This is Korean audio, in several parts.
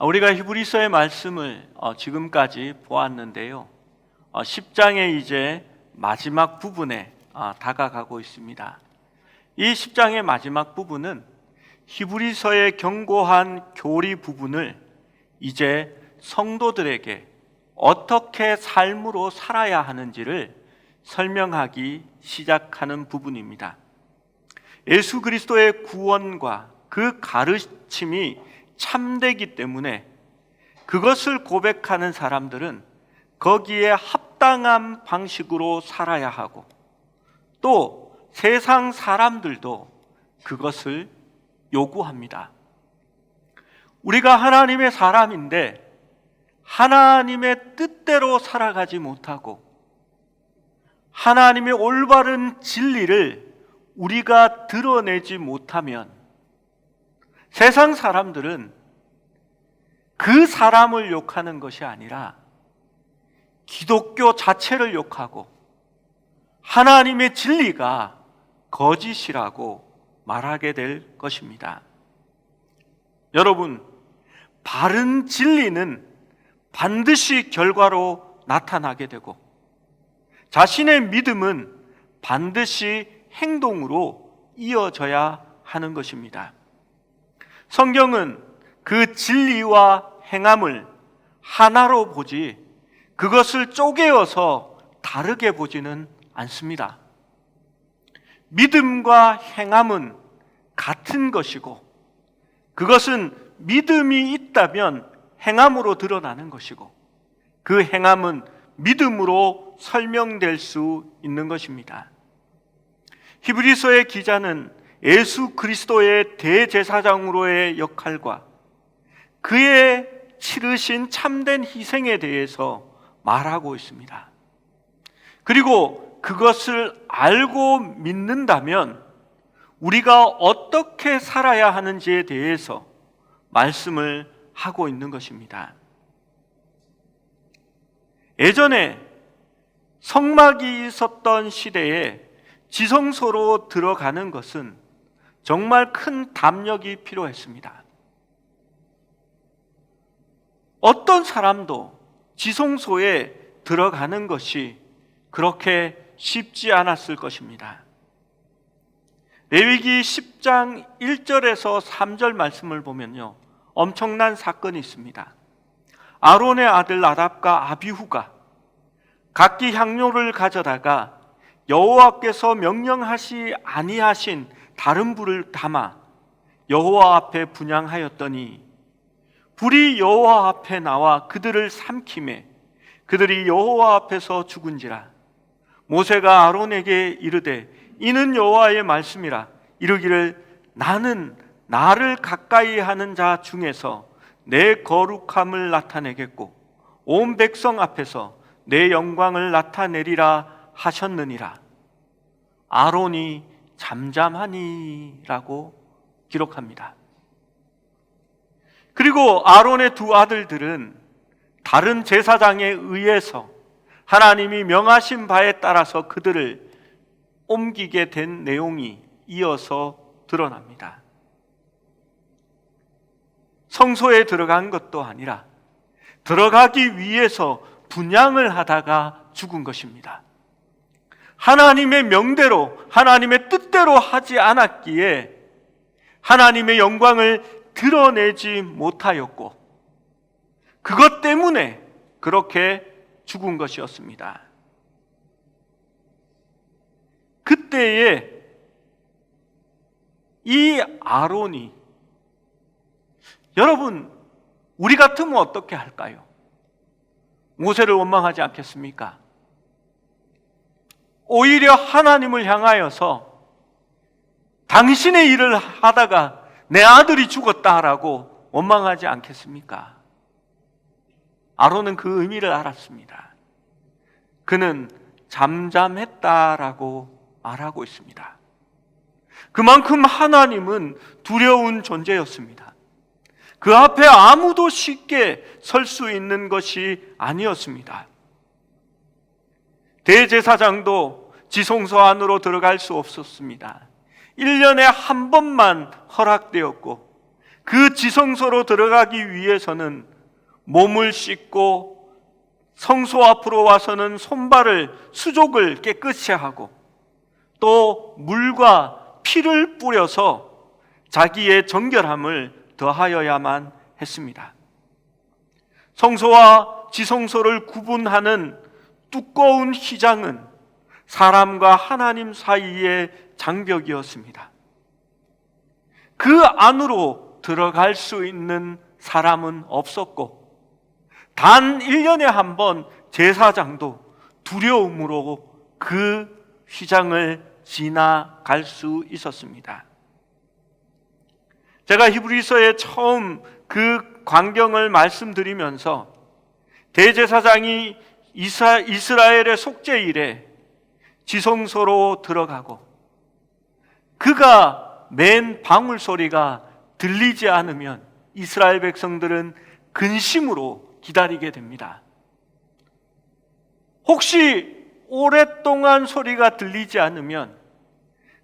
우리가 히브리서의 말씀을 지금까지 보았는데요. 10장의 이제 마지막 부분에 다가가고 있습니다. 이 10장의 마지막 부분은 히브리서의 견고한 교리 부분을 이제 성도들에게 어떻게 삶으로 살아야 하는지를 설명하기 시작하는 부분입니다. 예수 그리스도의 구원과 그 가르침이 참되기 때문에 그것을 고백하는 사람들은 거기에 합당한 방식으로 살아야 하고, 또 세상 사람들도 그것을 요구합니다. 우리가 하나님의 사람인데 하나님의 뜻대로 살아가지 못하고 하나님의 올바른 진리를 우리가 드러내지 못하면 세상 사람들은 그 사람을 욕하는 것이 아니라 기독교 자체를 욕하고 하나님의 진리가 거짓이라고 말하게 될 것입니다. 여러분, 바른 진리는 반드시 결과로 나타나게 되고 자신의 믿음은 반드시 행동으로 이어져야 하는 것입니다. 성경은 그 진리와 행함을 하나로 보지 그것을 쪼개어서 다르게 보지는 않습니다. 믿음과 행함은 같은 것이고 그것은 믿음이 있다면 행함으로 드러나는 것이고 그 행함은 믿음으로 설명될 수 있는 것입니다. 히브리서의 기자는 예수 그리스도의 대제사장으로의 역할과 그의 치르신 참된 희생에 대해서 말하고 있습니다. 그리고 그것을 알고 믿는다면 우리가 어떻게 살아야 하는지에 대해서 말씀을 하고 있는 것입니다. 예전에 성막이 있었던 시대에 지성소로 들어가는 것은 정말 큰 담력이 필요했습니다. 어떤 사람도 지성소에 들어가는 것이 그렇게 쉽지 않았을 것입니다. 레위기 10장 1절에서 3절 말씀을 보면요, 엄청난 사건이 있습니다. 아론의 아들 나답과 아비후가 각기 향료를 가져다가 여호와께서 명령하시 아니하신 다른 불을 담아 여호와 앞에 분향하였더니 불이 여호와 앞에 나와 그들을 삼키매 그들이 여호와 앞에서 죽은지라. 모세가 아론에게 이르되 이는 여호와의 말씀이라. 이르기를 나는 나를 가까이 하는 자 중에서 내 거룩함을 나타내겠고 온 백성 앞에서 내 영광을 나타내리라 하셨느니라. 아론이 잠잠하니라고 기록합니다. 그리고 아론의 두 아들들은 다른 제사장에 의해서 하나님이 명하신 바에 따라서 그들을 옮기게 된 내용이 이어서 드러납니다. 성소에 들어간 것도 아니라 들어가기 위해서 분향을 하다가 죽은 것입니다. 하나님의 명대로 하나님의 뜻대로 하지 않았기에 하나님의 영광을 드러내지 못하였고 그것 때문에 그렇게 죽은 것이었습니다. 그때에 이 아론이, 여러분 우리 같으면 어떻게 할까요? 모세를 원망하지 않겠습니까? 오히려 하나님을 향하여서 당신의 일을 하다가 내 아들이 죽었다라고 원망하지 않겠습니까? 아론은 그 의미를 알았습니다. 그는 잠잠했다라고 말하고 있습니다. 그만큼 하나님은 두려운 존재였습니다. 그 앞에 아무도 쉽게 설 수 있는 것이 아니었습니다. 대제사장도 지성소 안으로 들어갈 수 없었습니다. 1년에 한 번만 허락되었고 그 지성소로 들어가기 위해서는 몸을 씻고 성소 앞으로 와서는 손발을 수족을 깨끗이 하고 또 물과 피를 뿌려서 자기의 정결함을 더하여야만 했습니다. 성소와 지성소를 구분하는 두꺼운 휘장은 사람과 하나님 사이의 장벽이었습니다. 그 안으로 들어갈 수 있는 사람은 없었고 단 1년에 한 번 제사장도 두려움으로 그 휘장을 지나갈 수 있었습니다. 제가 히브리서에 처음 그 광경을 말씀드리면서 대제사장이 이스라엘의 속죄일에 지성소로 들어가고 그가 낸 방울 소리가 들리지 않으면 이스라엘 백성들은 근심으로 기다리게 됩니다. 혹시 오랫동안 소리가 들리지 않으면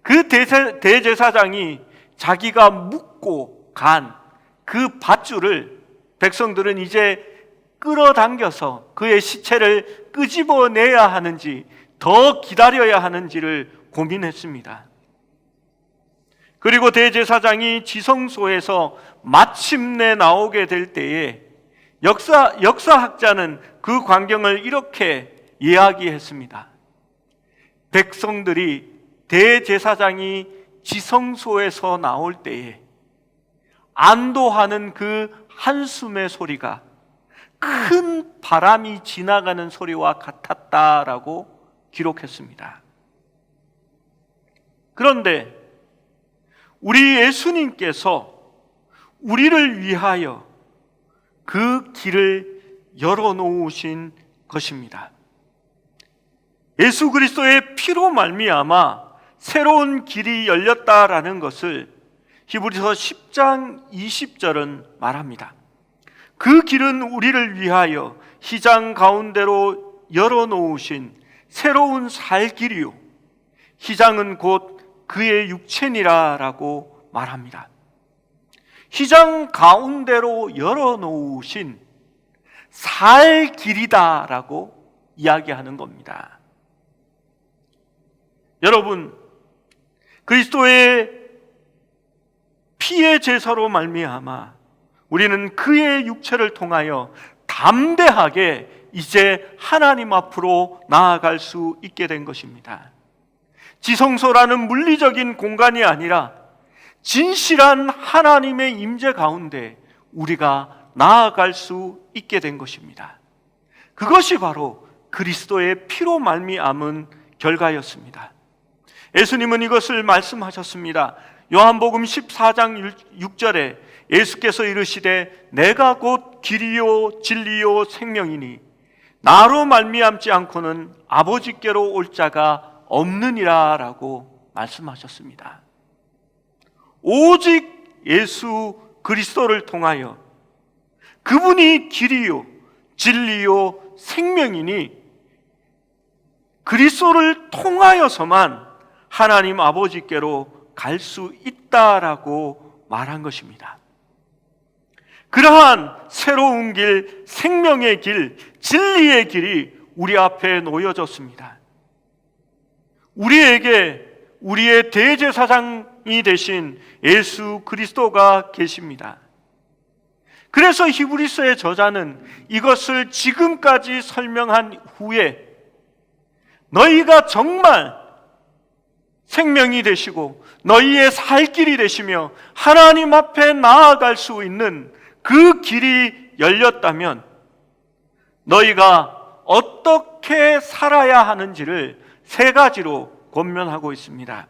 그 대제사장이 자기가 묻고 간 그 밧줄을 백성들은 이제 끌어당겨서 그의 시체를 끄집어내야 하는지 더 기다려야 하는지를 고민했습니다. 그리고 대제사장이 지성소에서 마침내 나오게 될 때에 역사학자는 그 광경을 이렇게 이야기했습니다. 백성들이 대제사장이 지성소에서 나올 때에 안도하는 그 한숨의 소리가 큰 바람이 지나가는 소리와 같았다라고 기록했습니다. 그런데 우리 예수님께서 우리를 위하여 그 길을 열어놓으신 것입니다. 예수 그리스도의 피로 말미암아 새로운 길이 열렸다라는 것을 히브리서 10장 20절은 말합니다. 그 길은 우리를 위하여 휘장 가운데로 열어놓으신 새로운 살 길이요 휘장은 곧 그의 육체니라라고 말합니다. 휘장 가운데로 열어놓으신 살 길이다라고 이야기하는 겁니다. 여러분, 그리스도의 피의 제사로 말미암아 우리는 그의 육체를 통하여 담대하게 이제 하나님 앞으로 나아갈 수 있게 된 것입니다. 지성소라는 물리적인 공간이 아니라 진실한 하나님의 임재 가운데 우리가 나아갈 수 있게 된 것입니다. 그것이 바로 그리스도의 피로 말미암은 결과였습니다. 예수님은 이것을 말씀하셨습니다. 요한복음 14장 6절에 예수께서 이르시되 내가 곧 길이요 진리요 생명이니 나로 말미암지 않고는 아버지께로 올 자가 없느니라 라고 말씀하셨습니다. 오직 예수 그리스도를 통하여 그분이 길이요 진리요 생명이니 그리스도를 통하여서만 하나님 아버지께로 갈 수 있다라고 말한 것입니다. 그러한 새로운 길, 생명의 길, 진리의 길이 우리 앞에 놓여졌습니다. 우리에게 우리의 대제사장이 되신 예수 그리스도가 계십니다. 그래서 히브리서의 저자는 이것을 지금까지 설명한 후에 너희가 정말 생명이 되시고 너희의 살 길이 되시며 하나님 앞에 나아갈 수 있는 그 길이 열렸다면 너희가 어떻게 살아야 하는지를 세 가지로 권면하고 있습니다.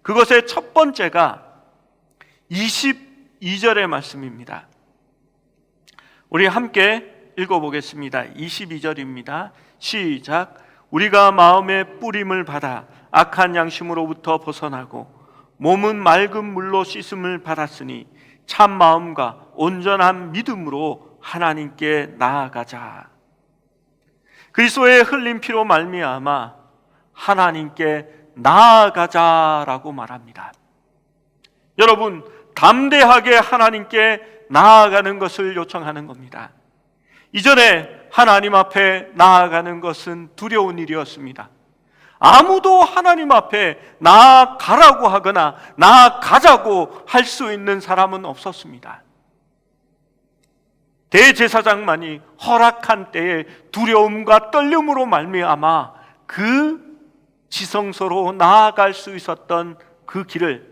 그것의 첫 번째가 22절의 말씀입니다. 우리 함께 읽어보겠습니다. 22절입니다. 시작. 우리가 마음의 뿌림을 받아 악한 양심으로부터 벗어나고 몸은 맑은 물로 씻음을 받았으니 참 마음과 온전한 믿음으로 하나님께 나아가자. 그리스도의 흘린 피로 말미암아 하나님께 나아가자라고 말합니다. 여러분, 담대하게 하나님께 나아가는 것을 요청하는 겁니다. 이전에 하나님 앞에 나아가는 것은 두려운 일이었습니다. 아무도 하나님 앞에 나아가라고 하거나 나아가자고 할 수 있는 사람은 없었습니다. 대제사장만이 허락한 때에 두려움과 떨림으로 말미암아 그 지성소로 나아갈 수 있었던 그 길을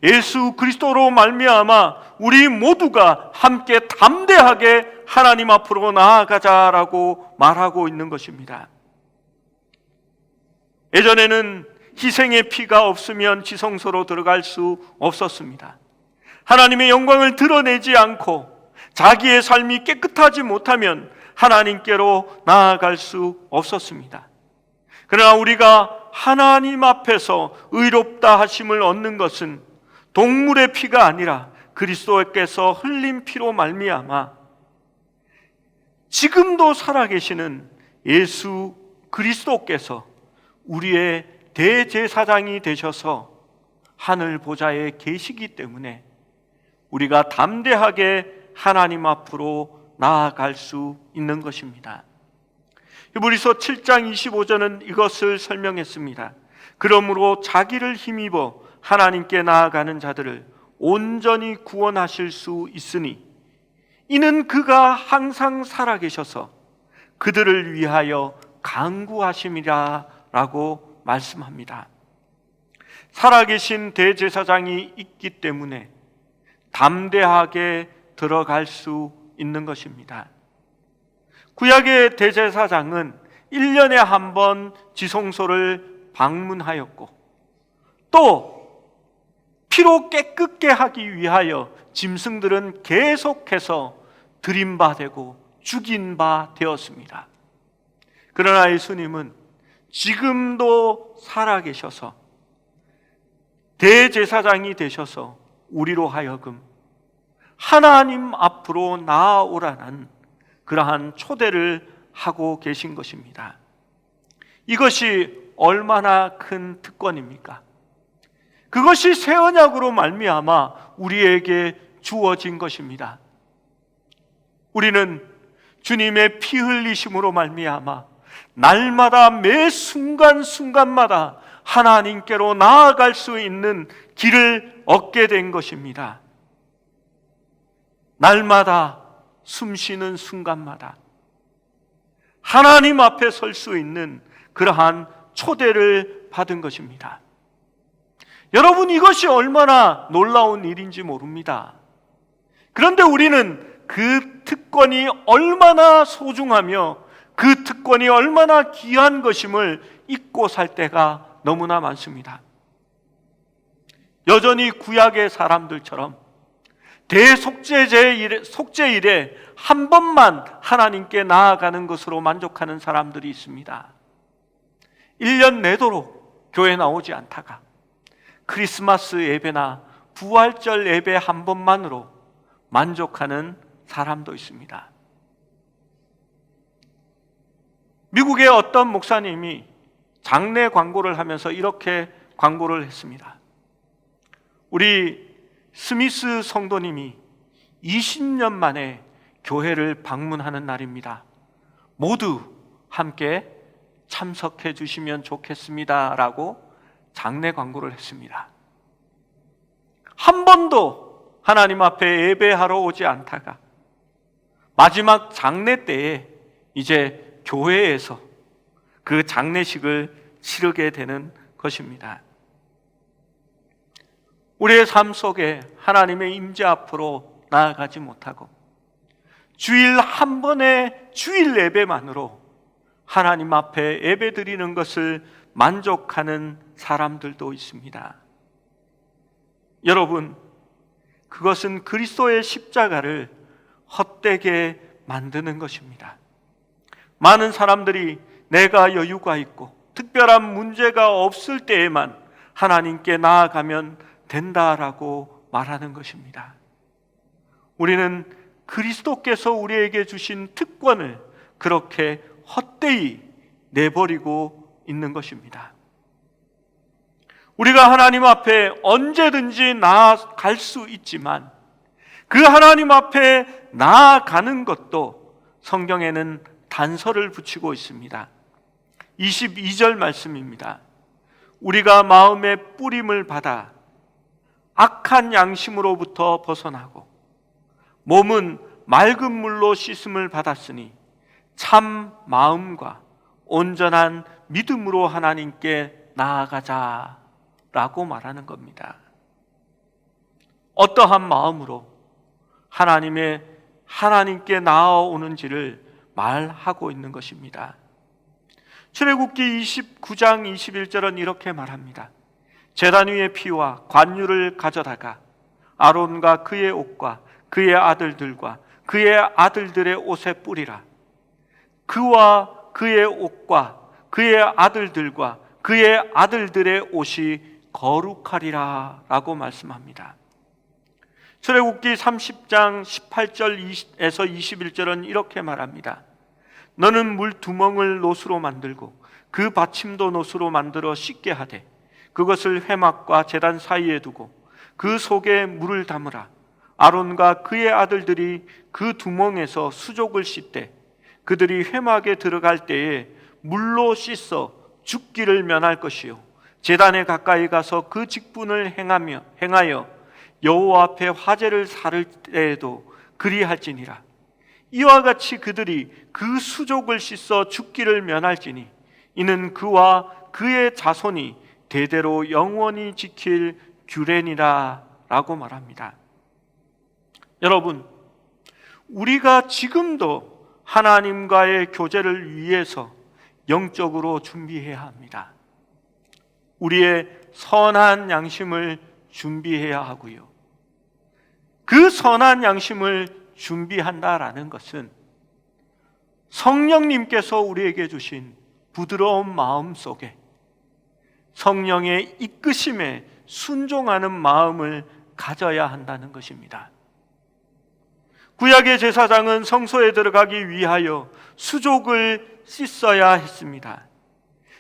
예수 그리스도로 말미암아 우리 모두가 함께 담대하게 하나님 앞으로 나아가자라고 말하고 있는 것입니다. 예전에는 희생의 피가 없으면 지성소로 들어갈 수 없었습니다. 하나님의 영광을 드러내지 않고 자기의 삶이 깨끗하지 못하면 하나님께로 나아갈 수 없었습니다. 그러나 우리가 하나님 앞에서 의롭다 하심을 얻는 것은 동물의 피가 아니라 그리스도께서 흘린 피로 말미암아 지금도 살아계시는 예수 그리스도께서 우리의 대제사장이 되셔서 하늘 보좌에 계시기 때문에 우리가 담대하게 하나님 앞으로 나아갈 수 있는 것입니다. 히브리서 7장 25절은 이것을 설명했습니다. 그러므로 자기를 힘입어 하나님께 나아가는 자들을 온전히 구원하실 수 있으니 이는 그가 항상 살아계셔서 그들을 위하여 간구하심이라 라고 말씀합니다. 살아계신 대제사장이 있기 때문에 담대하게 들어갈 수 있는 것입니다. 구약의 대제사장은 1년에 한 번 지성소를 방문하였고 또 피로 깨끗게 하기 위하여 짐승들은 계속해서 드린 바 되고 죽인 바 되었습니다. 그러나 예수님은 지금도 살아계셔서 대제사장이 되셔서 우리로 하여금 하나님 앞으로 나아오라는 그러한 초대를 하고 계신 것입니다. 이것이 얼마나 큰 특권입니까? 그것이 새 언약으로 말미암아 우리에게 주어진 것입니다. 우리는 주님의 피 흘리심으로 말미암아 날마다 매 순간순간마다 하나님께로 나아갈 수 있는 길을 얻게 된 것입니다. 날마다 숨쉬는 순간마다 하나님 앞에 설 수 있는 그러한 초대를 받은 것입니다. 여러분, 이것이 얼마나 놀라운 일인지 모릅니다. 그런데 우리는 그 특권이 얼마나 소중하며 그 특권이 얼마나 귀한 것임을 잊고 살 때가 너무나 많습니다. 여전히 구약의 사람들처럼 속죄일에 한 번만 하나님께 나아가는 것으로 만족하는 사람들이 있습니다. 1년 내도록 교회 나오지 않다가 크리스마스 예배나 부활절 예배 한 번만으로 만족하는 사람도 있습니다. 미국의 어떤 목사님이 장례 광고를 하면서 이렇게 광고를 했습니다. 우리 스미스 성도님이 20년 만에 교회를 방문하는 날입니다. 모두 함께 참석해 주시면 좋겠습니다 라고 장례 광고를 했습니다. 한 번도 하나님 앞에 예배하러 오지 않다가 마지막 장례 때에 이제 교회에서 그 장례식을 치르게 되는 것입니다. 우리의 삶 속에 하나님의 임재 앞으로 나아가지 못하고 주일 한 번의 주일 예배만으로 하나님 앞에 예배 드리는 것을 만족하는 사람들도 있습니다. 여러분, 그것은 그리스도의 십자가를 헛되게 만드는 것입니다. 많은 사람들이 내가 여유가 있고 특별한 문제가 없을 때에만 하나님께 나아가면 된다라고 말하는 것입니다. 우리는 그리스도께서 우리에게 주신 특권을 그렇게 헛되이 내버리고 있는 것입니다. 우리가 하나님 앞에 언제든지 나아갈 수 있지만 그 하나님 앞에 나아가는 것도 성경에는 단서를 붙이고 있습니다. 22절 말씀입니다. 우리가 마음의 뿌림을 받아 악한 양심으로부터 벗어나고 몸은 맑은 물로 씻음을 받았으니 참 마음과 온전한 믿음으로 하나님께 나아가자라고 말하는 겁니다. 어떠한 마음으로 하나님께 나아오는지를 말하고 있는 것입니다. 출애굽기 29장 21절은 이렇게 말합니다. 제단 위의 피와 관유를 가져다가 아론과 그의 옷과 그의 아들들과 그의 아들들의 옷에 뿌리라. 그와 그의 옷과 그의 아들들과 그의 아들들의 옷이 거룩하리라 라고 말씀합니다. 출애굽기 30장 18절에서 21절은 이렇게 말합니다. 너는 물두멍을 노수로 만들고 그 받침도 노수로 만들어 씻게 하되 그것을 회막과 제단 사이에 두고 그 속에 물을 담으라. 아론과 그의 아들들이 그 두멍에서 수족을 씻되 그들이 회막에 들어갈 때에 물로 씻어 죽기를 면할 것이요 제단에 가까이 가서 그 직분을 행하여 여호와 앞에 화제를 살을 때에도 그리할지니라. 이와 같이 그들이 그 수족을 씻어 죽기를 면할지니 이는 그와 그의 자손이 대대로 영원히 지킬 규례니라 라고 말합니다. 여러분, 우리가 지금도 하나님과의 교제를 위해서 영적으로 준비해야 합니다. 우리의 선한 양심을 준비해야 하고요. 그 선한 양심을 준비한다라는 것은 성령님께서 우리에게 주신 부드러운 마음 속에 성령의 이끄심에 순종하는 마음을 가져야 한다는 것입니다. 구약의 제사장은 성소에 들어가기 위하여 수족을 씻어야 했습니다.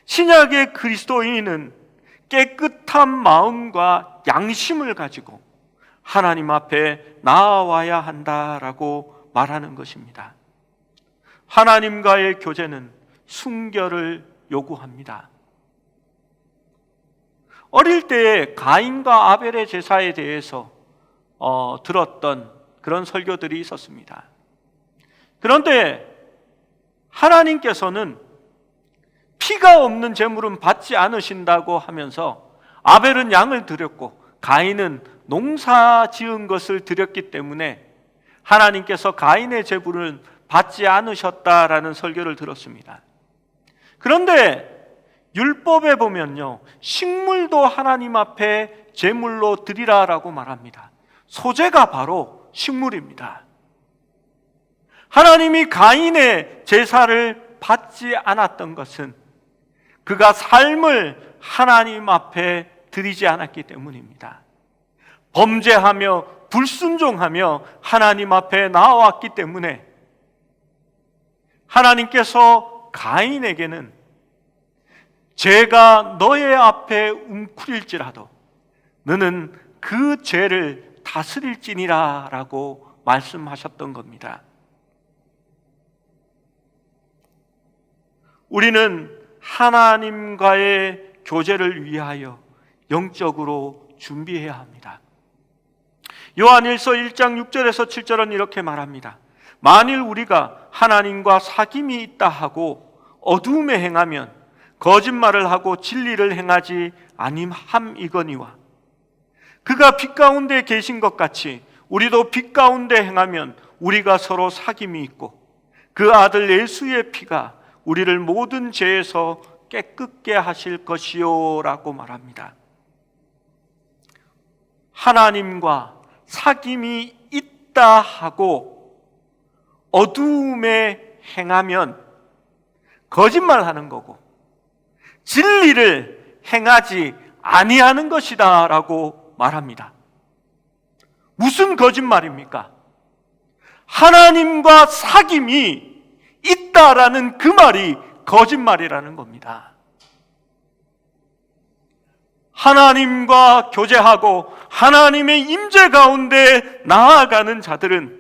신약의 그리스도인은 깨끗한 마음과 양심을 가지고 하나님 앞에 나아와야 한다라고 말하는 것입니다. 하나님과의 교제는 순결을 요구합니다. 어릴 때에 가인과 아벨의 제사에 대해서 들었던 그런 설교들이 있었습니다. 그런데 하나님께서는 피가 없는 제물은 받지 않으신다고 하면서 아벨은 양을 드렸고 가인은 농사 지은 것을 드렸기 때문에 하나님께서 가인의 제물은 받지 않으셨다라는 설교를 들었습니다. 그런데 율법에 보면요, 식물도 하나님 앞에 제물로 드리라라고 말합니다. 소재가 바로 식물입니다. 하나님이 가인의 제사를 받지 않았던 것은 그가 삶을 하나님 앞에 드리지 않았기 때문입니다. 범죄하며 불순종하며 하나님 앞에 나왔기 때문에 하나님께서 가인에게는 죄가 너의 앞에 웅크릴지라도 너는 그 죄를 다스릴지니라 라고 말씀하셨던 겁니다. 우리는 하나님과의 교제를 위하여 영적으로 준비해야 합니다. 요한일서 1장 6절에서 7절은 이렇게 말합니다. 만일 우리가 하나님과 사귐이 있다 하고 어두움에 행하면 거짓말을 하고 진리를 행하지 아님함이거니와 그가 빛 가운데 계신 것 같이 우리도 빛 가운데 행하면 우리가 서로 사귐이 있고 그 아들 예수의 피가 우리를 모든 죄에서 깨끗게 하실 것이요 라고 말합니다. 하나님과 사귐이 있다 하고 어두움에 행하면 거짓말하는 거고 진리를 행하지 아니하는 것이다 라고 말합니다. 무슨 거짓말입니까? 하나님과 사귐이 있다라는 그 말이 거짓말이라는 겁니다. 하나님과 교제하고 하나님의 임재 가운데 나아가는 자들은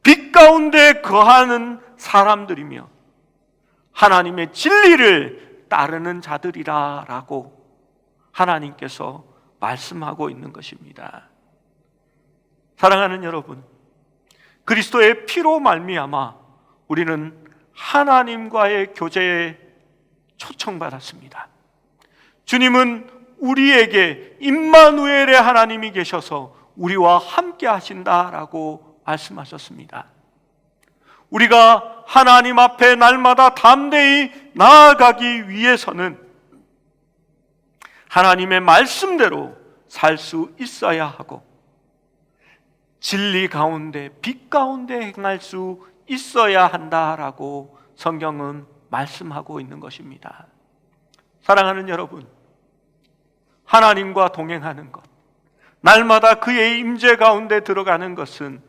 빛 가운데 거하는 사람들이며 하나님의 진리를 따르는 자들이라라고 하나님께서 말씀하고 있는 것입니다. 사랑하는 여러분, 그리스도의 피로 말미암아 우리는 하나님과의 교제에 초청받았습니다. 주님은 우리에게 임마누엘의 하나님이 계셔서 우리와 함께 하신다라고 말씀하셨습니다. 우리가 하나님 앞에 날마다 담대히 나아가기 위해서는 하나님의 말씀대로 살 수 있어야 하고 진리 가운데 빛 가운데 행할 수 있어야 한다라고 성경은 말씀하고 있는 것입니다. 사랑하는 여러분, 하나님과 동행하는 것, 날마다 그의 임재 가운데 들어가는 것은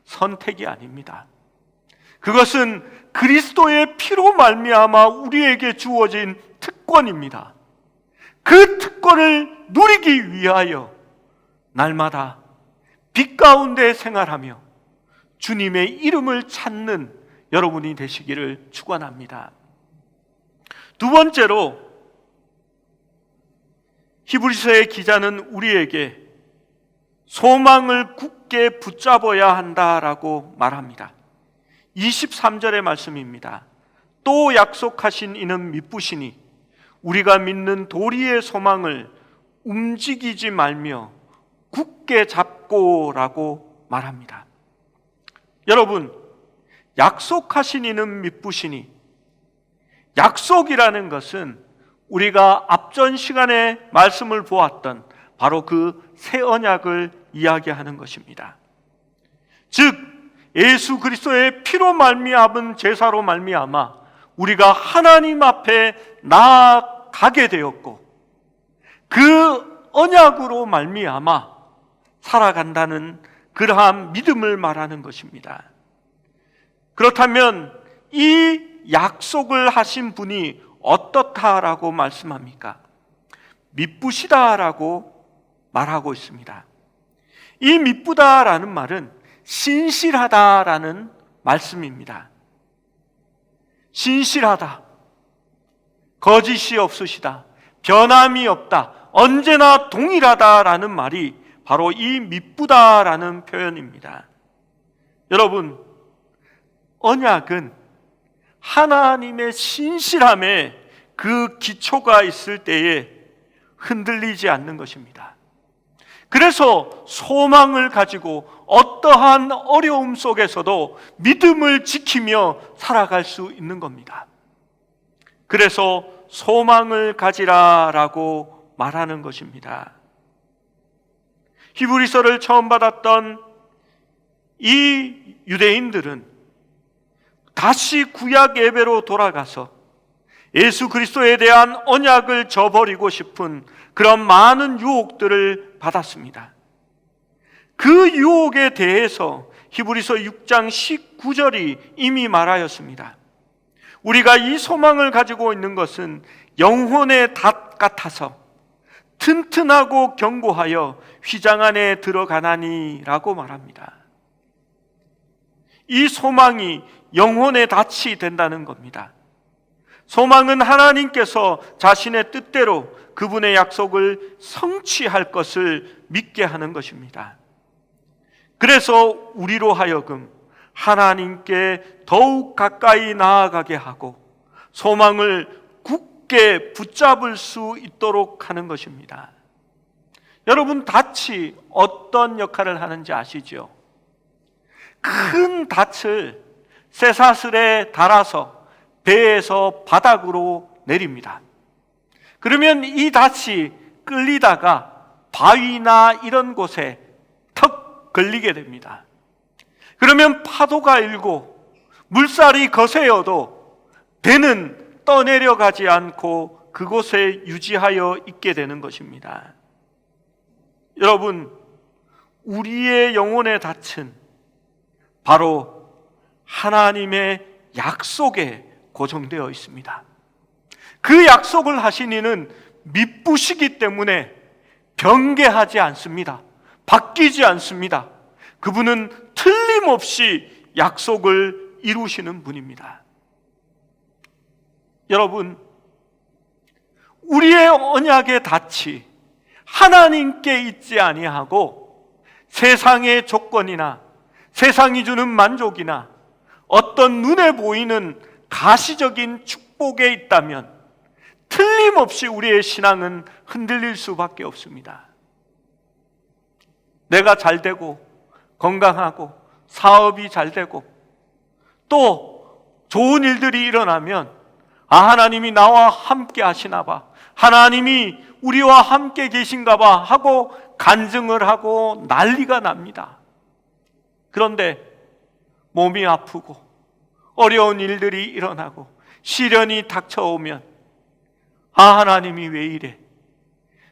선택이 아닙니다. 그것은 그리스도의 피로 말미암아 우리에게 주어진 특권입니다. 그 특권을 누리기 위하여 날마다 빛 가운데 생활하며 주님의 이름을 찾는 여러분이 되시기를 축원합니다. 두 번째로 히브리서의 기자는 우리에게 소망을 굳게 붙잡아야 한다라고 말합니다. 23절의 말씀입니다. 또 약속하신 이는 미쁘시니 우리가 믿는 도리의 소망을 움직이지 말며 굳게 잡고라고 말합니다. 여러분, 약속하신 이는 미쁘시니, 약속이라는 것은 우리가 앞전 시간에 말씀을 보았던 바로 그 새 언약을 이야기하는 것입니다. 즉 예수 그리스도의 피로 말미암은 제사로 말미암아 우리가 하나님 앞에 나아가게 되었고 그 언약으로 말미암아 살아간다는 그러한 믿음을 말하는 것입니다. 그렇다면 이 약속을 하신 분이 어떻다라고 말씀합니까? 미쁘시다라고 말하고 있습니다. 이 미쁘다라는 말은 신실하다라는 말씀입니다. 신실하다, 거짓이 없으시다, 변함이 없다, 언제나 동일하다라는 말이 바로 이 미쁘다라는 표현입니다. 여러분, 언약은 하나님의 신실함에 그 기초가 있을 때에 흔들리지 않는 것입니다. 그래서 소망을 가지고 어떠한 어려움 속에서도 믿음을 지키며 살아갈 수 있는 겁니다. 그래서 소망을 가지라라고 말하는 것입니다. 히브리서를 처음 받았던 이 유대인들은 다시 구약 예배로 돌아가서 예수 그리스도에 대한 언약을 저버리고 싶은 그런 많은 유혹들을 받았습니다. 그 유혹에 대해서 히브리서 6장 19절이 이미 말하였습니다. 우리가 이 소망을 가지고 있는 것은 영혼의 닷 같아서 튼튼하고 견고하여 휘장 안에 들어가나니 라고 말합니다. 이 소망이 영혼의 닻이 된다는 겁니다. 소망은 하나님께서 자신의 뜻대로 그분의 약속을 성취할 것을 믿게 하는 것입니다. 그래서 우리로 하여금 하나님께 더욱 가까이 나아가게 하고 소망을 굳게 붙잡을 수 있도록 하는 것입니다. 여러분, 닻이 어떤 역할을 하는지 아시죠? 큰 닻을 쇠사슬에 달아서 배에서 바닥으로 내립니다. 그러면 이 닻이 끌리다가 바위나 이런 곳에 턱 걸리게 됩니다. 그러면 파도가 일고 물살이 거세어도 배는 떠내려가지 않고 그곳에 유지하여 있게 되는 것입니다. 여러분, 우리의 영혼의 닻은 바로 하나님의 약속에 고정되어 있습니다. 그 약속을 하신 이는 미쁘시기 때문에 변개하지 않습니다. 바뀌지 않습니다. 그분은 틀림없이 약속을 이루시는 분입니다. 여러분, 우리의 언약의 닻이 하나님께 있지 아니하고 세상의 조건이나 세상이 주는 만족이나 어떤 눈에 보이는 가시적인 축복에 있다면 틀림없이 우리의 신앙은 흔들릴 수밖에 없습니다. 내가 잘 되고 건강하고 사업이 잘 되고 또 좋은 일들이 일어나면 하나님이 나와 함께 하시나 봐, 하나님이 우리와 함께 계신가 봐 하고 간증을 하고 난리가 납니다. 그런데 몸이 아프고 어려운 일들이 일어나고 시련이 닥쳐오면 하나님이 왜 이래?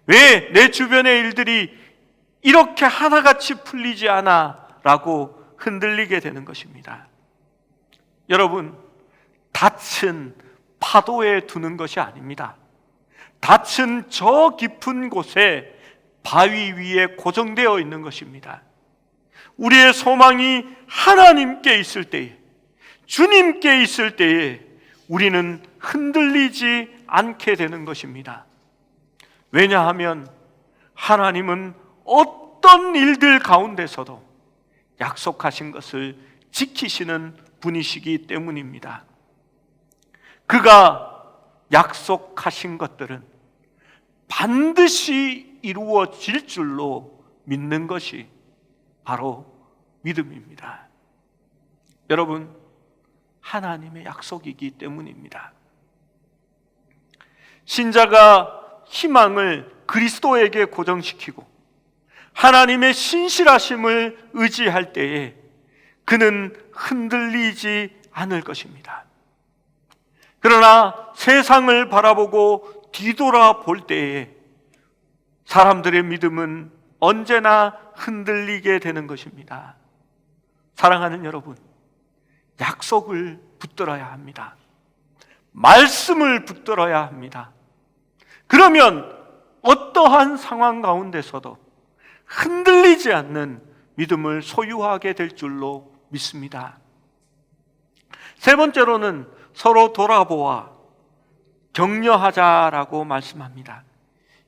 왜 내 주변의 일들이 이렇게 하나같이 풀리지 않아? 라고 흔들리게 되는 것입니다. 여러분, 닻은 파도에 두는 것이 아닙니다. 닻은 저 깊은 곳에 바위 위에 고정되어 있는 것입니다. 우리의 소망이 하나님께 있을 때에, 주님께 있을 때에 우리는 흔들리지 않게 되는 것입니다. 왜냐하면 하나님은 어떤 일들 가운데서도 약속하신 것을 지키시는 분이시기 때문입니다. 그가 약속하신 것들은 반드시 이루어질 줄로 믿는 것이 바로 믿음입니다. 여러분, 하나님의 약속이기 때문입니다. 신자가 희망을 그리스도에게 고정시키고 하나님의 신실하심을 의지할 때에 그는 흔들리지 않을 것입니다. 그러나 세상을 바라보고 뒤돌아볼 때에 사람들의 믿음은 언제나 흔들리게 되는 것입니다. 사랑하는 여러분, 약속을 붙들어야 합니다. 말씀을 붙들어야 합니다. 그러면 어떠한 상황 가운데서도 흔들리지 않는 믿음을 소유하게 될 줄로 믿습니다. 세 번째로는 서로 돌아보아 격려하자라고 말씀합니다.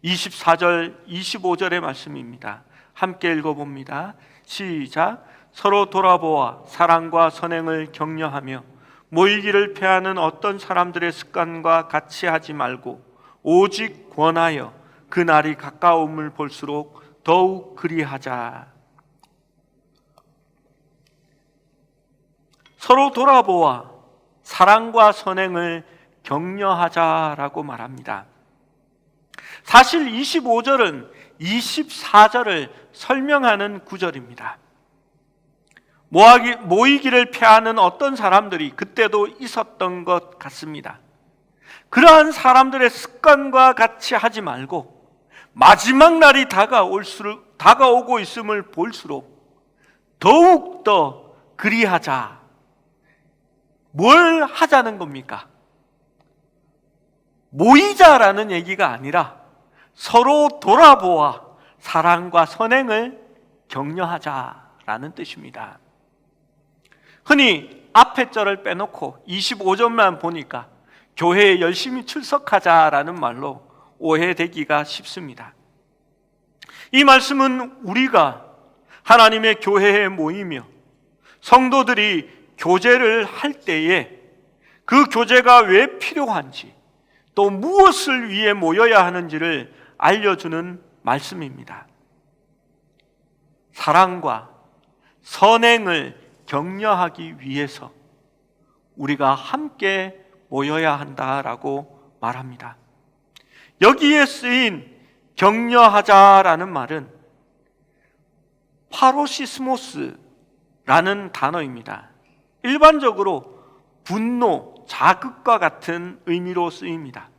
24절, 25절의 말씀입니다. 함께 읽어봅니다. 시작. 서로 돌아보아 사랑과 선행을 격려하며 모이기를 패하는 어떤 사람들의 습관과 같이 하지 말고 오직 권하여 그 날이 가까움을 볼수록 더욱 그리하자. 서로 돌아보아 사랑과 선행을 격려하자라고 말합니다. 사실 25절은 24절을 설명하는 구절입니다. 모이기를 패하는 어떤 사람들이 그때도 있었던 것 같습니다. 그러한 사람들의 습관과 같이 하지 말고 마지막 날이 다가오고 있음을 볼수록 더욱더 그리하자. 뭘 하자는 겁니까? 모이자라는 얘기가 아니라 서로 돌아보아 사랑과 선행을 격려하자라는 뜻입니다. 흔히 앞에 절을 빼놓고 25절만 보니까 교회에 열심히 출석하자라는 말로 오해되기가 쉽습니다. 이 말씀은 우리가 하나님의 교회에 모이며 성도들이 교제를 할 때에 그 교제가 왜 필요한지 또 무엇을 위해 모여야 하는지를 알려주는 말씀입니다. 사랑과 선행을 격려하기 위해서 우리가 함께 모여야 한다라고 말합니다. 여기에 쓰인 격려하자라는 말은 파로시스모스라는 단어입니다. 일반적으로 분노, 자극과 같은 의미로 쓰입니다.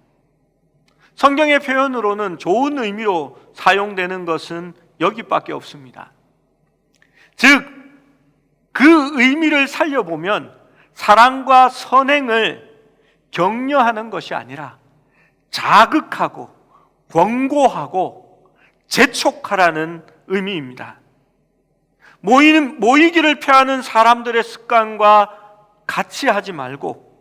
성경의 표현으로는 좋은 의미로 사용되는 것은 여기밖에 없습니다. 즉, 그 의미를 살려보면 사랑과 선행을 격려하는 것이 아니라 자극하고 권고하고 재촉하라는 의미입니다. 모이기를 피하는 사람들의 습관과 같이 하지 말고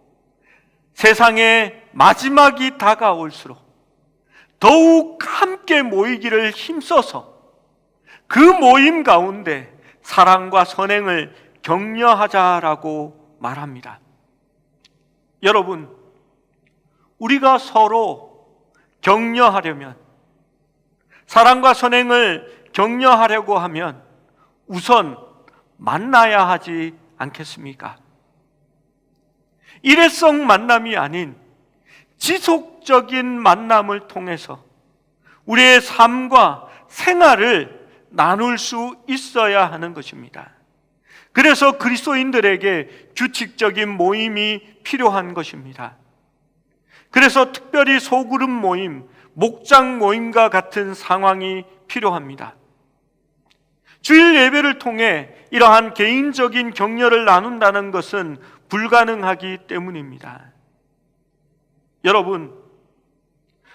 세상의 마지막이 다가올수록 더욱 함께 모이기를 힘써서 그 모임 가운데 사랑과 선행을 격려하자라고 말합니다. 여러분, 우리가 서로 격려하려면, 사랑과 선행을 격려하려고 하면 우선 만나야 하지 않겠습니까? 일회성 만남이 아닌 지속적인 만남을 통해서 우리의 삶과 생활을 나눌 수 있어야 하는 것입니다. 그래서 그리스도인들에게 규칙적인 모임이 필요한 것입니다. 그래서 특별히 소그룹 모임, 목장 모임과 같은 상황이 필요합니다. 주일 예배를 통해 이러한 개인적인 격려를 나눈다는 것은 불가능하기 때문입니다. 여러분,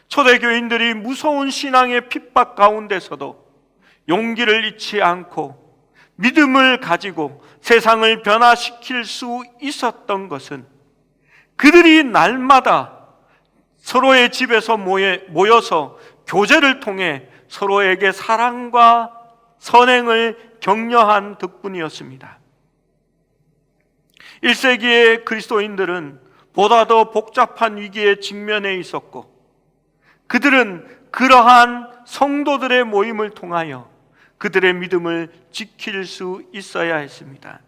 초대교인들이 무서운 신앙의 핍박 가운데서도 용기를 잃지 않고 믿음을 가지고 세상을 변화시킬 수 있었던 것은 그들이 날마다 서로의 집에서 모여서 교제를 통해 서로에게 사랑과 선행을 격려한 덕분이었습니다. 1세기의 그리스도인들은 보다 더 복잡한 위기에 직면해 있었고 그들은 그러한 성도들의 모임을 통하여 그들의 믿음을 지킬 수 있어야 했습니다.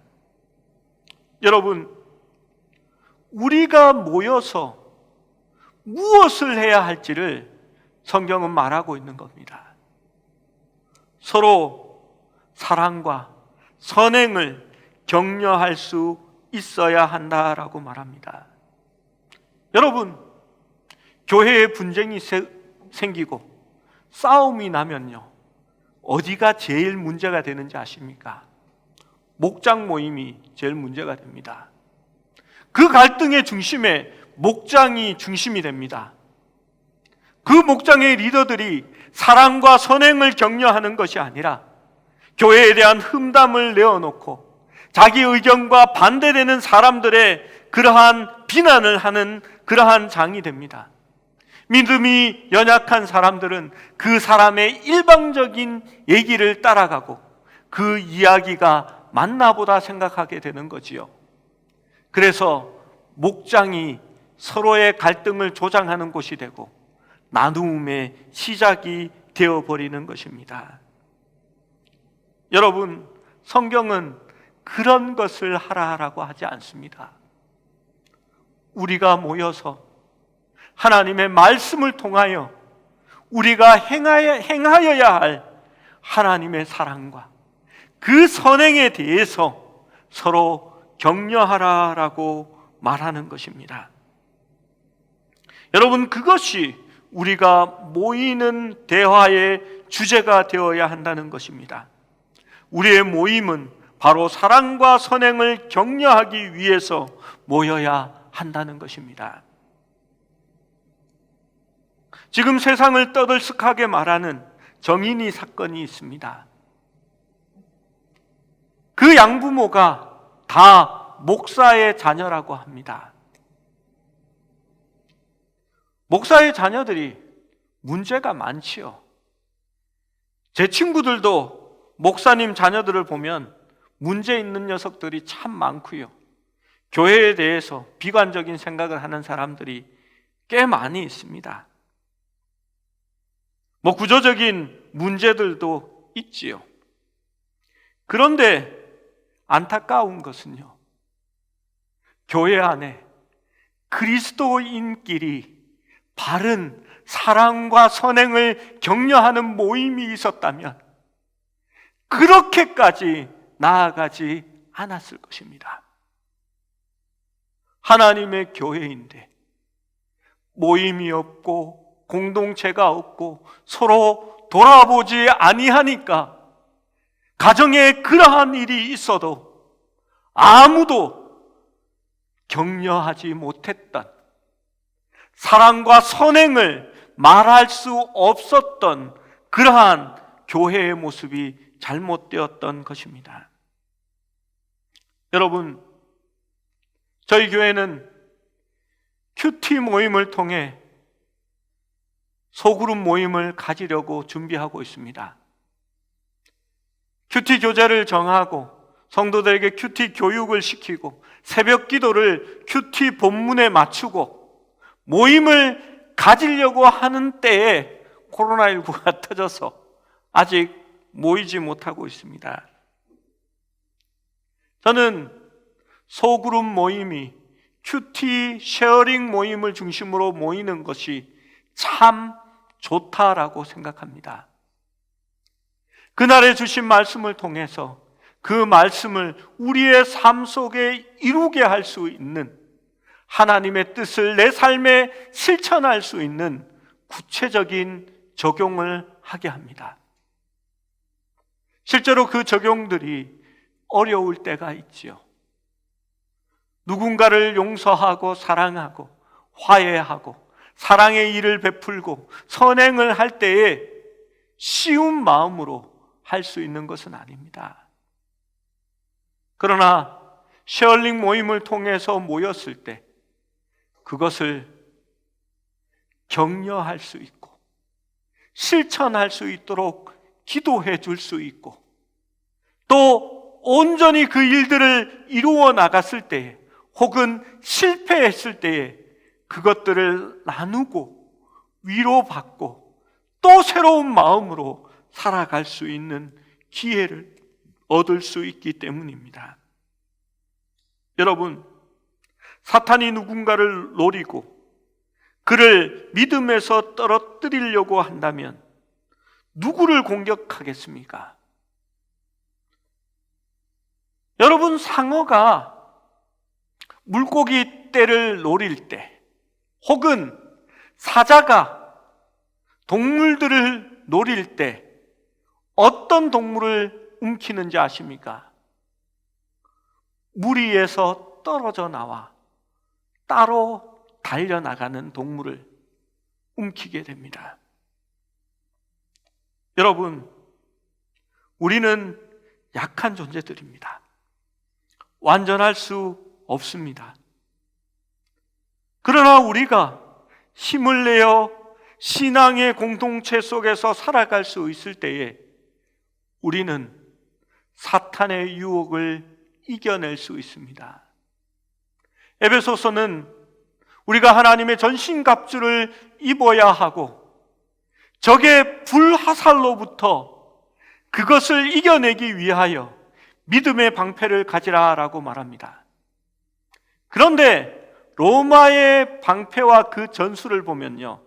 여러분, 우리가 모여서 무엇을 해야 할지를 성경은 말하고 있는 겁니다. 서로 사랑과 선행을 격려할 수 있어야 한다라고 말합니다. 여러분, 교회에 분쟁이 생기고 싸움이 나면요, 어디가 제일 문제가 되는지 아십니까? 목장 모임이 제일 문제가 됩니다. 그 갈등의 중심에 목장이 중심이 됩니다. 그 목장의 리더들이 사랑과 선행을 격려하는 것이 아니라 교회에 대한 흠담을 내어놓고 자기 의견과 반대되는 사람들의 그러한 비난을 하는 그러한 장이 됩니다. 믿음이 연약한 사람들은 그 사람의 일방적인 얘기를 따라가고 그 이야기가 맞나보다 생각하게 되는 거지요. 그래서 목장이 서로의 갈등을 조장하는 곳이 되고 나누음의 시작이 되어버리는 것입니다. 여러분, 성경은 그런 것을 하라라고 하지 않습니다. 우리가 모여서 하나님의 말씀을 통하여 우리가 행하여야 할 하나님의 사랑과 그 선행에 대해서 서로 격려하라라고 말하는 것입니다. 여러분, 그것이 우리가 모이는 대화의 주제가 되어야 한다는 것입니다. 우리의 모임은 바로 사랑과 선행을 격려하기 위해서 모여야 한다는 것입니다. 지금 세상을 떠들썩하게 말하는 정인이 사건이 있습니다. 그 양부모가 다 목사의 자녀라고 합니다. 목사의 자녀들이 문제가 많지요. 제 친구들도 목사님 자녀들을 보면 문제 있는 녀석들이 참 많고요. 교회에 대해서 비관적인 생각을 하는 사람들이 꽤 많이 있습니다. 구조적인 문제들도 있지요. 그런데 안타까운 것은요, 교회 안에 그리스도인끼리 바른 사랑과 선행을 격려하는 모임이 있었다면 그렇게까지 나아가지 않았을 것입니다. 하나님의 교회인데 모임이 없고 공동체가 없고 서로 돌아보지 아니하니까 가정에 그러한 일이 있어도 아무도 격려하지 못했던, 사랑과 선행을 말할 수 없었던 그러한 교회의 모습이 잘못되었던 것입니다. 여러분, 저희 교회는 큐티 모임을 통해 소그룹 모임을 가지려고 준비하고 있습니다. 큐티 교재를 정하고 성도들에게 큐티 교육을 시키고 새벽 기도를 큐티 본문에 맞추고 모임을 가지려고 하는 때에 코로나19가 터져서 아직 모이지 못하고 있습니다. 저는 소그룹 모임이 큐티 쉐어링 모임을 중심으로 모이는 것이 참 좋다라고 생각합니다. 그날에 주신 말씀을 통해서 그 말씀을 우리의 삶 속에 이루게 할 수 있는, 하나님의 뜻을 내 삶에 실천할 수 있는 구체적인 적용을 하게 합니다. 실제로 그 적용들이 어려울 때가 있지요. 누군가를 용서하고 사랑하고 화해하고 사랑의 일을 베풀고 선행을 할 때에 쉬운 마음으로 할 수 있는 것은 아닙니다. 그러나 쉐어링 모임을 통해서 모였을 때 그것을 격려할 수 있고 실천할 수 있도록 기도해 줄 수 있고 또 온전히 그 일들을 이루어 나갔을 때에 혹은 실패했을 때에 그것들을 나누고 위로받고 또 새로운 마음으로 살아갈 수 있는 기회를 얻을 수 있기 때문입니다. 여러분, 사탄이 누군가를 노리고 그를 믿음에서 떨어뜨리려고 한다면 누구를 공격하겠습니까? 여러분, 상어가 물고기 떼를 노릴 때 혹은 사자가 동물들을 노릴 때 어떤 동물을 움키는지 아십니까? 무리에서 떨어져 나와 따로 달려나가는 동물을 움키게 됩니다. 여러분, 우리는 약한 존재들입니다. 완전할 수 없습니다. 그러나 우리가 힘을 내어 신앙의 공동체 속에서 살아갈 수 있을 때에 우리는 사탄의 유혹을 이겨낼 수 있습니다. 에베소서는 우리가 하나님의 전신갑주를 입어야 하고 적의 불화살로부터 그것을 이겨내기 위하여 믿음의 방패를 가지라라고 말합니다. 그런데 로마의 방패와 그 전술을 보면요,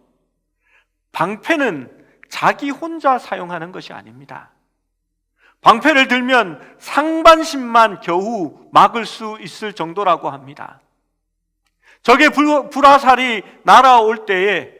방패는 자기 혼자 사용하는 것이 아닙니다. 방패를 들면 상반신만 겨우 막을 수 있을 정도라고 합니다. 적의 불화살이 날아올 때에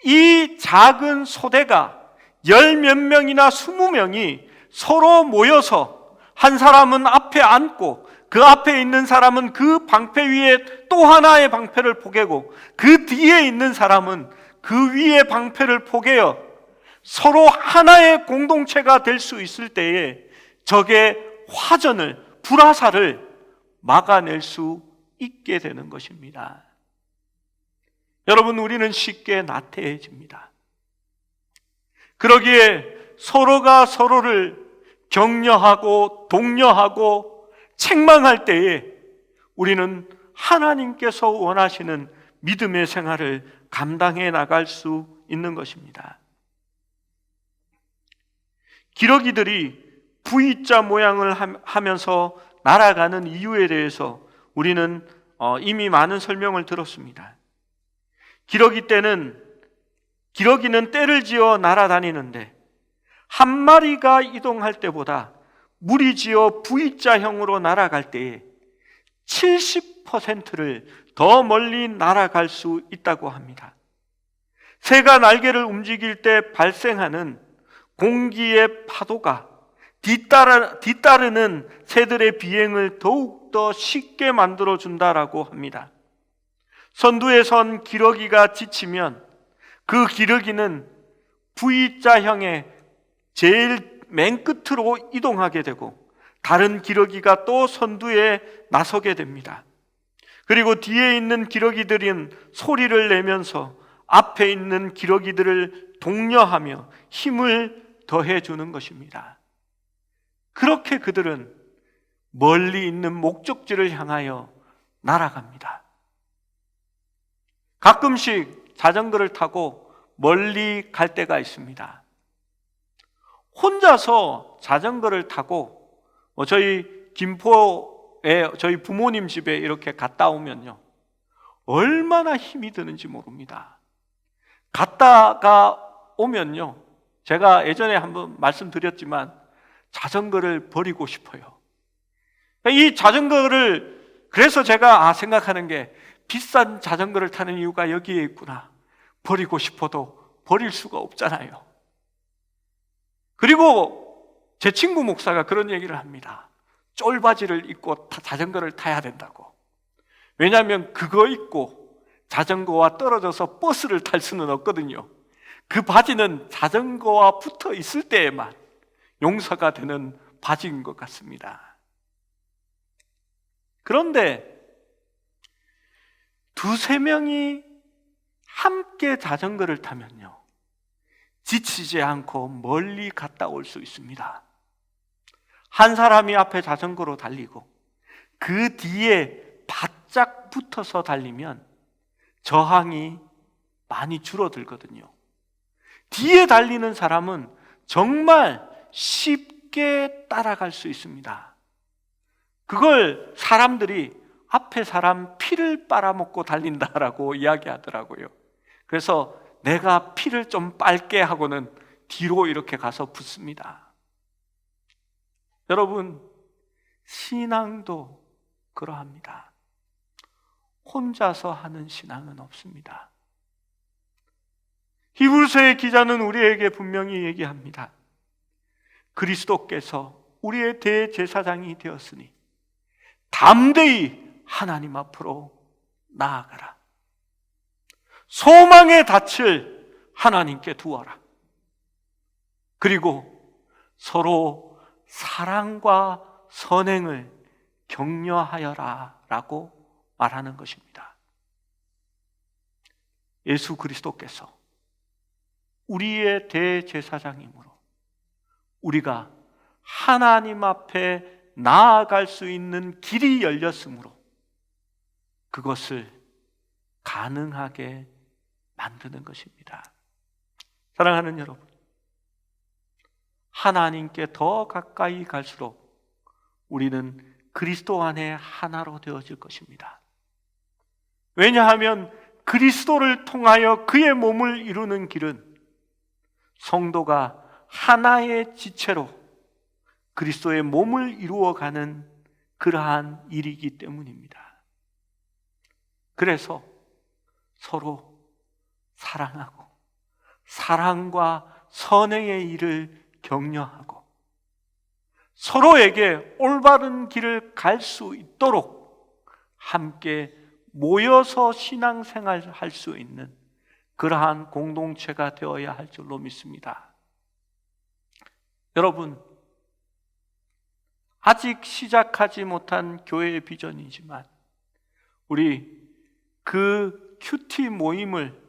이 작은 소대가 10몇 명이나 20명이 서로 모여서 한 사람은 앞에 앉고 그 앞에 있는 사람은 그 방패 위에 또 하나의 방패를 포개고 그 뒤에 있는 사람은 그 위에 방패를 포개어 서로 하나의 공동체가 될 수 있을 때에 적의 화전을, 불화살을 막아낼 수 있게 되는 것입니다. 여러분, 우리는 쉽게 나태해집니다. 그러기에 서로가 서로를 격려하고 독려하고 책망할 때에 우리는 하나님께서 원하시는 믿음의 생활을 감당해 나갈 수 있는 것입니다. 기러기들이 V자 모양을 하면서 날아가는 이유에 대해서 우리는 이미 많은 설명을 들었습니다. 기러기는 떼를 지어 날아다니는데 한 마리가 이동할 때보다 무리지어 V자형으로 날아갈 때에 70%를 더 멀리 날아갈 수 있다고 합니다. 새가 날개를 움직일 때 발생하는 공기의 파도가 뒤따르는 새들의 비행을 더욱더 쉽게 만들어준다라고 합니다. 선두에 선 기러기가 지치면 그 기러기는 V자형의 제일 맨 끝으로 이동하게 되고 다른 기러기가 또 선두에 나서게 됩니다. 그리고 뒤에 있는 기러기들은 소리를 내면서 앞에 있는 기러기들을 독려하며 힘을 더해주는 것입니다. 그렇게 그들은 멀리 있는 목적지를 향하여 날아갑니다. 가끔씩 자전거를 타고 멀리 갈 때가 있습니다. 혼자서 자전거를 타고 저희 김포에 저희 부모님 집에 이렇게 갔다 오면요, 얼마나 힘이 드는지 모릅니다. 갔다가 오면요, 제가 예전에 한번 말씀드렸지만 자전거를 버리고 싶어요. 이 자전거를, 그래서 제가 생각하는 게 비싼 자전거를 타는 이유가 여기에 있구나. 버리고 싶어도 버릴 수가 없잖아요. 그리고 제 친구 목사가 그런 얘기를 합니다. 쫄바지를 입고 자전거를 타야 된다고. 왜냐하면 그거 입고 자전거와 떨어져서 버스를 탈 수는 없거든요. 그 바지는 자전거와 붙어 있을 때에만 용서가 되는 바지인 것 같습니다. 그런데 두세 명이 함께 자전거를 타면요, 지치지 않고 멀리 갔다 올 수 있습니다. 한 사람이 앞에 자전거로 달리고 그 뒤에 바짝 붙어서 달리면 저항이 많이 줄어들거든요. 뒤에 달리는 사람은 정말 쉽게 따라갈 수 있습니다. 그걸 사람들이 앞에 사람 피를 빨아먹고 달린다라고 이야기하더라고요. 그래서 내가 피를 좀 빨게 하고는 뒤로 이렇게 가서 붙습니다. 여러분, 신앙도 그러합니다. 혼자서 하는 신앙은 없습니다. 히브리서의 기자는 우리에게 분명히 얘기합니다. 그리스도께서 우리의 대제사장이 되었으니 담대히 하나님 앞으로 나아가라. 소망의 닻을 하나님께 두어라. 그리고 서로 사랑과 선행을 격려하여라 라고 말하는 것입니다. 예수 그리스도께서 우리의 대제사장이므로 우리가 하나님 앞에 나아갈 수 있는 길이 열렸으므로 그것을 가능하게 만드는 것입니다. 사랑하는 여러분, 하나님께 더 가까이 갈수록 우리는 그리스도 안에 하나로 되어질 것입니다. 왜냐하면 그리스도를 통하여 그의 몸을 이루는 길은 성도가 하나의 지체로 그리스도의 몸을 이루어가는 그러한 일이기 때문입니다. 그래서 서로 사랑하고 사랑과 선행의 일을 격려하고 서로에게 올바른 길을 갈 수 있도록 함께 모여서 신앙생활을 할 수 있는 그러한 공동체가 되어야 할 줄로 믿습니다. 여러분, 아직 시작하지 못한 교회의 비전이지만 우리 그 큐티 모임을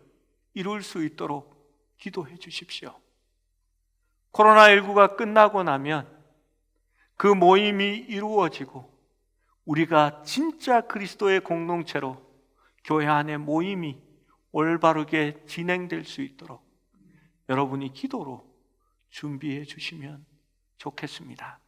이룰 수 있도록 기도해 주십시오. 코로나19가 끝나고 나면 그 모임이 이루어지고 우리가 진짜 그리스도의 공동체로 교회 안에 모임이 올바르게 진행될 수 있도록 여러분이 기도로 준비해 주시면 좋겠습니다.